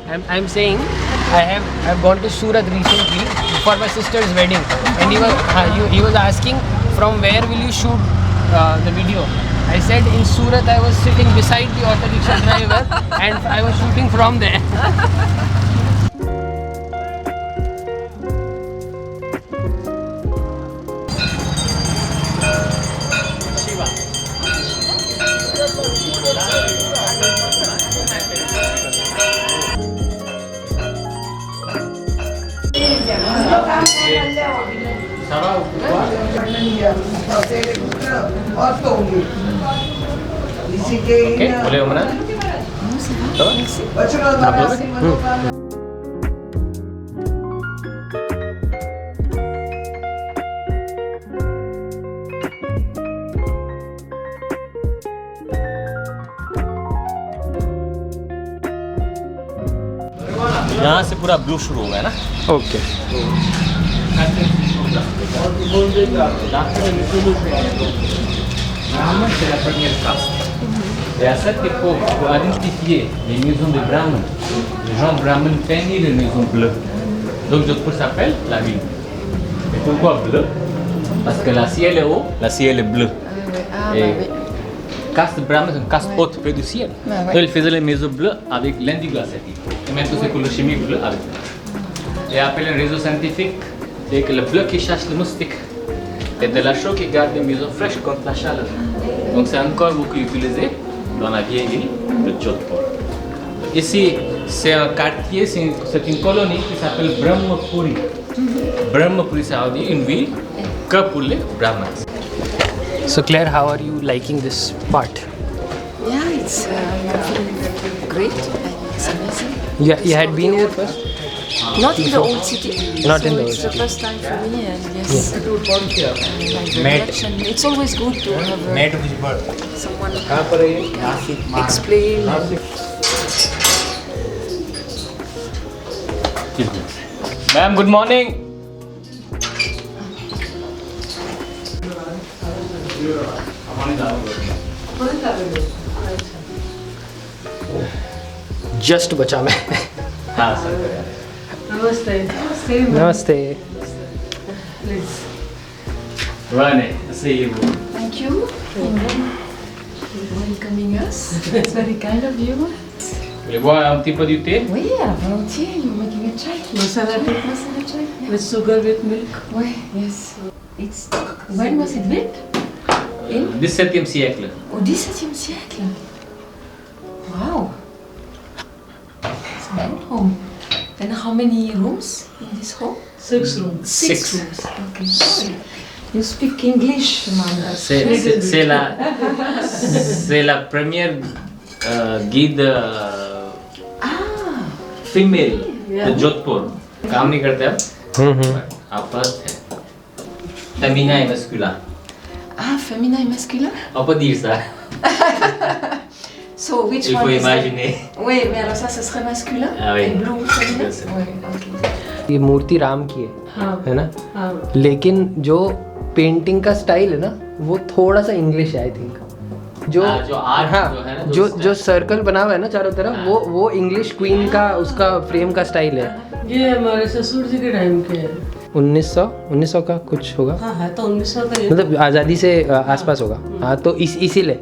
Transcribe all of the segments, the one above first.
I'm saying I've gone to Surat recently for my sister's wedding, and he was asking from where will you shoot the video. I said in Surat I was sitting beside the auto rickshaw driver and I was shooting from there. Oke, boleh Om Renan? यहाँ से पूरा blue शुरू हुआ है ना? Okay C'est la première caste. Et à cette époque, pour identifier les maisons de Brahman, les gens Brahman peignaient les maisons bleues. Donc Jodhpur s'appelle la ville. Et pourquoi bleu? Parce que la ciel est haut, la ciel est bleu. Et caste Brahman, c'est une caste haute près du ciel. Donc ils faisaient les maisons bleues avec l'indigo acétique. Et maintenant c'est couleur chimique bleu avec. Et après un réseau scientifique, c'est que le bleu qui chasse le moustique. Et de la chaux qui garde les maisons fraîches contre la chaleur. Donc c'est encore beaucoup utilisé dans la vieille ville de Jodhpur. Ici, c'est un quartier, c'est une colonie qui s'appelle Brahmapuri. Brahmapuri, ça veut dire une ville que pour les Brahmins. So Claire, how are you liking this part? Yeah, it's great. It's amazing. You had been here first? Not in the old city. Not so in the it's old the first time for me, and yes, like the direction. It's always good to have someone who can explain. Ma'am, good morning. Just बचा मैं. हाँ sir. Namaste. नमस्ते. Please. Rane, see you. Thank you for welcoming us. It's very kind of you. Vous voulez boire un petit peu du thé? Oui, volontiers. You're making a chai. Masala tea Masala chai. Yeah. with sugar with milk. Oui, yes. It's when was it built? In 17e siècle. au XVIIe siècle. Wow. It's a good home. And how many rooms in this home? 6 rooms. Six. rooms. Okay. You speak English, Manda. C'est la première guide female de Jodhpur. काम नहीं करते अब? आप first है. Femina et masculin. Ah, femina et masculin? On peut dire ça. So which Il one faut is imaginer. Oui, mais alors ça, ce serait masculin? Ah oui. Et blue féminin? Bien sûr. Oui, ok. ये मूर्ति राम की हाँ. है ना? हाँ. लेकिन जो painting का style है ना, वो थोड़ा सा इंग्लिश है आई थिंक. जो जो आर्ट हाँ, जो है ना, जो सर्कल बना हुआ है ना चारों तरफ, वो इंग्लिश क्वीन का उसका फ्रेम का स्टाइल है. ये हमारे ससुर जी के टाइम के हैं. 1900 का कुछ होगा, हाँ है तो 1900 का. मतलब आज़ादी से आसपास होगा. हाँ, तो इसीलिए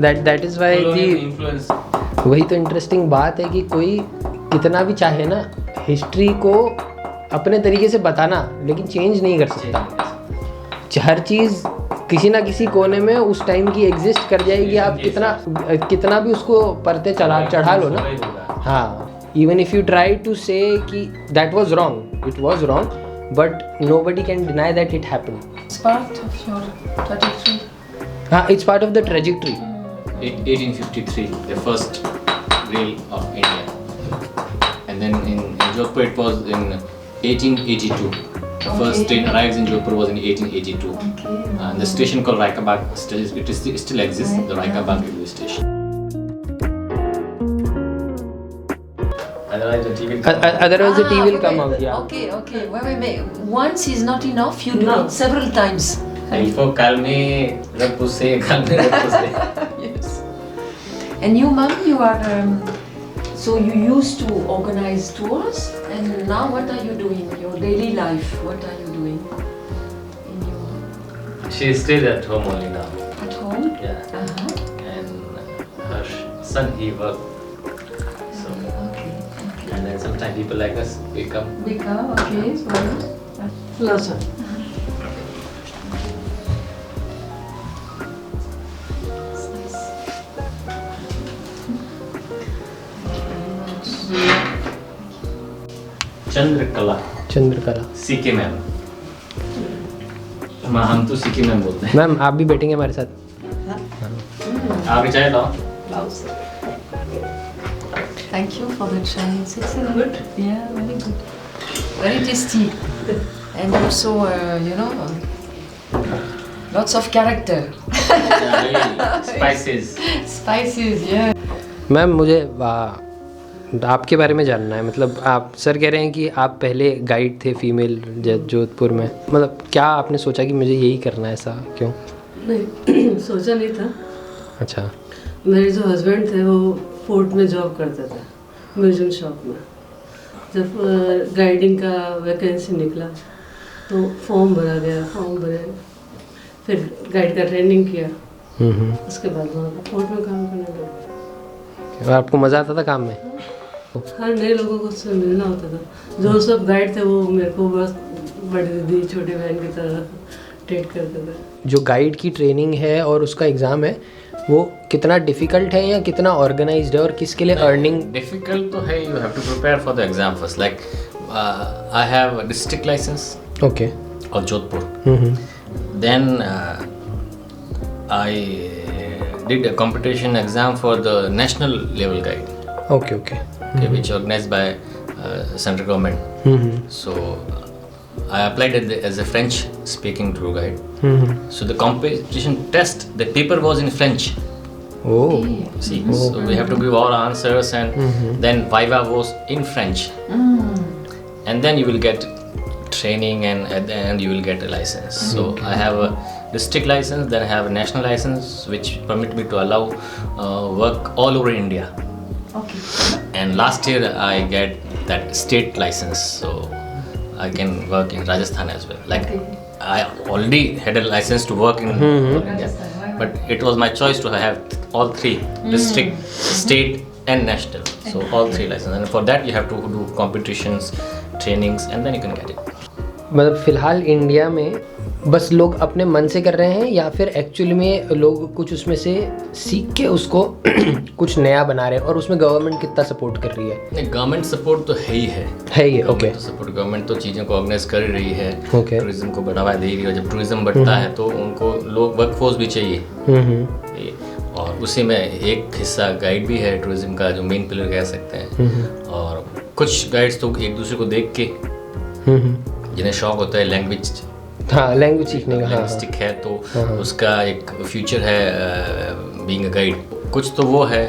that is why the. Influence. वही तो इंटरेस्टिंग बात है कि कोई कितना भी चाहे ना हिस्ट्री को अपने तरीके से बताना, लेकिन चेंज नहीं कर सकता. हर चीज़ किसी ना किसी कोने में उस टाइम की एग्जिस्ट कर जाएगी. आप कितना भी उसको परते चढ़ा लो ना. हाँ, even if you try to say कि that was wrong, it was wrong, but nobody can deny that it happened. It's part of your trajectory. हाँ, it's part of the trajectory. 1853, the first rail of India, and then in Jodhpur it was in 1882. The first train arrives in Jodhpur was in 1882. Okay. And the station called Raikabag still exists, the Raikabag railway station. Otherwise Otherwise the tea will come out. Yeah. Okay. Wait. Once is not enough. You do No. it several times. il faut calmer, repousser, calmer, repousser. Yes. And you, mom, you are So you used to organize tours, and now what are you doing? Your daily life, what are you doing? In your She stays at home only now. at home? Yeah. And her son, he works. So, Okay. and then sometimes people like us, we come. Vika, okay. So, Lhasa. it's nice. Chandrakala Chandrakala. CK ma'am. हम तो C K ma'am बोलते हैं। Ma'am आप भी बैठेंगे हमारे साथ? आप भी चाय लाओ। Thank you for the chai. It's excellent. Good. Yeah, very good. Very tasty. And also, lots of character. Spices. Spices, yeah. Ma'am मुझे आपके बारे में जानना है। मतलब आप सर कह रहे हैं कि आप पहले गाइड थे फीमेल जोधपुर में। मतलब क्या आपने सोचा कि मुझे यही करना है, ऐसा क्यों? नहीं सोचा नहीं था। अच्छा। मेरे जो हस्बैंड थे वो फोर्ट में जॉब करते थे, म्यूजियम शॉप में। जब गाइडिंग का वैकेंसी निकला तो फॉर्म भरा गया, फॉर्म भरे, फिर गाइड का ट्रेनिंग किया। उसके बाद वहाँ पर फोर्ट में काम करने लगा। और आपको मज़ा आता था काम में? हर नए लोगों को उससे मिलना होता था। जो सब गाइड थे वो मेरे को बस बड़ी दीदी छोटी बहन की तरह ट्रीट करते थे। जो गाइड की ट्रेनिंग है और उसका एग्ज़ाम है वो कितना डिफ़िकल्ट है या कितना ऑर्गेनाइज्ड है, और किसके लिए अर्निंग? डिफिकल्ट तो है, you have to prepare for the exam first. Like I have district license okay of Jodhpur. Then I did a competition exam for the national level guide, okay, which organized by central government. So I applied as a French speaking tour guide. So the competition test, the paper was in French. Oh, See, so we have to give all answers, and then Viva was in French. And then you will get training, and at the end you will get a license. So I have a district license, then I have a national license which permit me to allow work all over India. Okay. And last year I get that state license, so I can work in Rajasthan as well. Like I already had a license to work in India, but it was my choice to have all three: district, state and national. So all three licenses, and for that you have to do competitions, trainings, and then you can get it. मतलब फ़िलहाल India में बस लोग अपने मन से कर रहे हैं, या फिर एक्चुअली में लोग कुछ उसमें से सीख के उसको कुछ नया बना रहे हैं, और उसमें गवर्नमेंट कितना सपोर्ट कर रही है? नहीं, गवर्नमेंट सपोर्ट तो है ही है ये ओके। सपोर्ट गवर्नमेंट तो चीज़ों को ऑर्गेनाइज कर रही है, Okay. टूरिज्म को बढ़ावा दे रही है। और जब टूरिज्म बढ़ता है तो उनको लोग वर्कफोर्स भी चाहिए। और उसी में एक हिस्सा गाइड भी है टूरिज्म का, जो मेन पिलर कह सकते हैं। और कुछ गाइड्स तो एक दूसरे को देख के, जिन्हें शौक होता है लैंग्वेज, हाँ लैंग्वेज सीखने का, लैंग्विस्टिक है तो उसका एक फ्यूचर है बीइंग अ गाइड। कुछ तो वो है,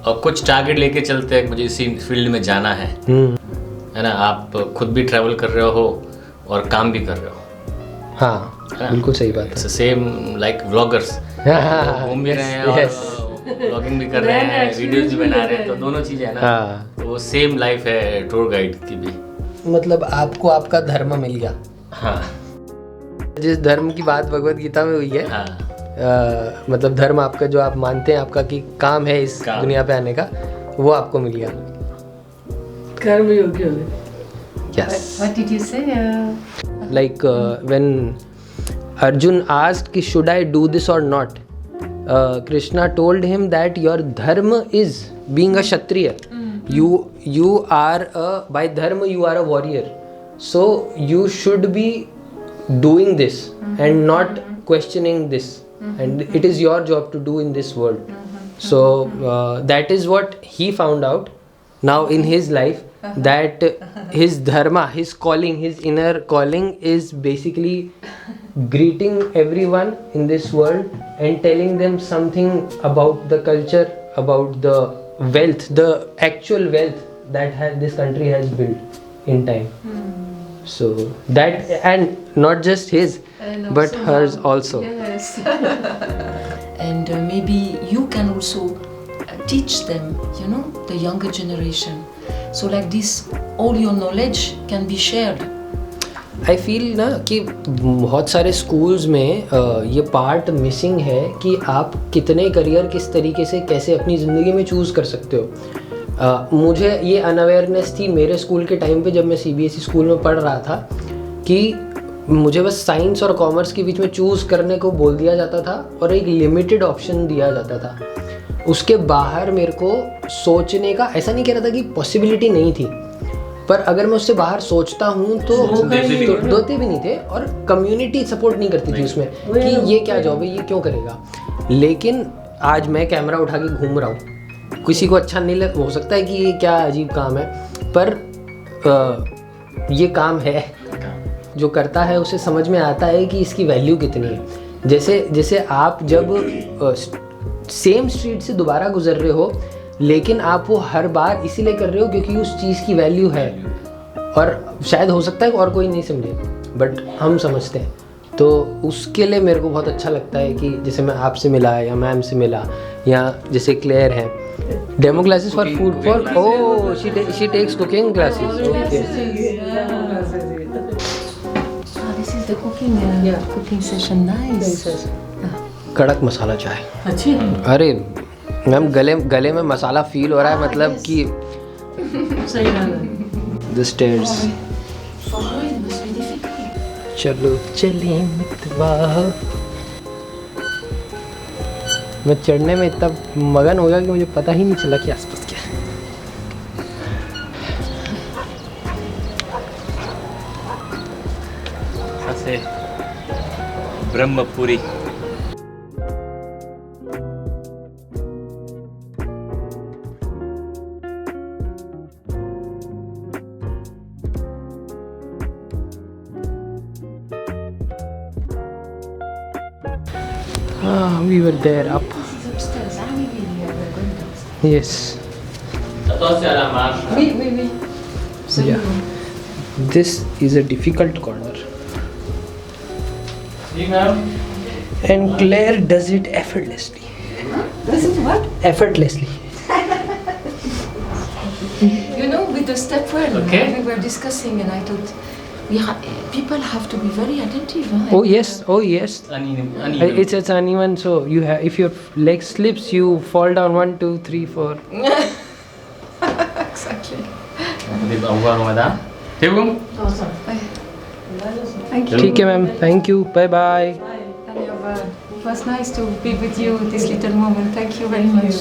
और कुछ टारगेट लेके चलते हैं, मुझे इसी फील्ड में जाना है ना। आप खुद भी ट्रैवल कर रहे हो और काम भी कर रहे हो। हाँ बिल्कुल सही बात इट्स सेम लाइक व्लॉगर्स, घूम भी रहे हैं और व्लॉगिंग भी कर रहे हैं, वीडियोस भी बना रहे हैं, तो दोनों चीज़ें है ना। तो वो सेम लाइफ है टूर गाइड की भी। मतलब आपको आपका धर्म मिल गया। हाँ, जिस धर्म की बात भगवत गीता में हुई है, हाँ, मतलब धर्म आपका जो आप मानते हैं आपका कि काम है इस दुनिया पे आने का, वो आपको मिल गया। कर्म योग्य हो गए। Yes. What did you say? Like when Arjun asked कि should I do this or not, Krishna told him that your dharma is being a kshatriya. You are by dharma you are a warrior, so you should be doing this and not questioning this, and it is your job to do in this world. So that is what he found out now in his life, that his dharma, his calling, his inner calling is basically greeting everyone in this world and telling them something about the culture, about the wealth, the actual wealth that this country has built in time. So that, and not just his, And but also hers now. also. Yes. And maybe you can also teach them, you know, the younger generation. So like this, all your knowledge can be shared. I feel ना कि बहुत सारे schools में ये part missing है कि आप कितने करियर किस तरीके से कैसे अपनी ज़िंदगी में चूज़ कर सकते हो। मुझे ये अनअवेयरनेस थी मेरे स्कूल के टाइम पे जब मैं CBSE स्कूल में पढ़ रहा था कि मुझे बस साइंस और कॉमर्स के बीच में चूज़ करने को बोल दिया जाता था और एक लिमिटेड ऑप्शन दिया जाता था। उसके बाहर मेरे को सोचने का, ऐसा नहीं कह रहा था कि पॉसिबिलिटी नहीं थी, पर अगर मैं उससे बाहर सोचता हूँ तो दोते भी नहीं थे और कम्युनिटी सपोर्ट नहीं करती थी उसमें कि ये क्या जॉब है, ये क्यों करेगा। लेकिन आज मैं कैमरा उठा के घूम रहा हूँ, किसी को अच्छा नहीं लग, हो सकता है कि ये क्या अजीब काम है, पर ये काम है, जो करता है उसे समझ में आता है कि इसकी वैल्यू कितनी है। जैसे आप जब सेम स्ट्रीट से दोबारा गुजर रहे हो, लेकिन आप वो हर बार इसीलिए कर रहे हो क्योंकि उस चीज़ की वैल्यू है, और शायद हो सकता है और कोई नहीं समझे, बट हम समझते हैं। तो उसके लिए मेरे को बहुत अच्छा लगता है कि जैसे मैं आपसे मिला या मैम से मिला, या जैसे क्लेयर है, demo classes for food for she takes cooking classes. This is the cooking session. Nice. कड़क मसाला चाय। अच्छी अरे मैम गले में मसाला फील हो रहा है, मतलब कि सही गाना। The stairs. For you it must be difficult. चलो चलिए मितवा। मैं चढ़ने में इतना मगन हो गया कि मुझे पता ही नहीं चला कि आसपास क्या है। ऐसे Brahmpuri. We were there up. This is upstairs. We're going downstairs. Yes. Attention à la marche. Oui. Yeah. This is a difficult corner. जी ma'am. And Claire does it effortlessly. Does it what? Effortlessly. You know, with the step well, Okay. we were discussing, and I thought people have to be very attentive. Huh? Oh yes. Uneven. It's uneven. So you have, if your leg slips, you fall down 1, 2, 3, 4. Exactly. Au revoir madame. C'est bon? Thank you. ठीक है ma'am, thank you, bye bye. It was nice to be with you this little moment. Thank you very much.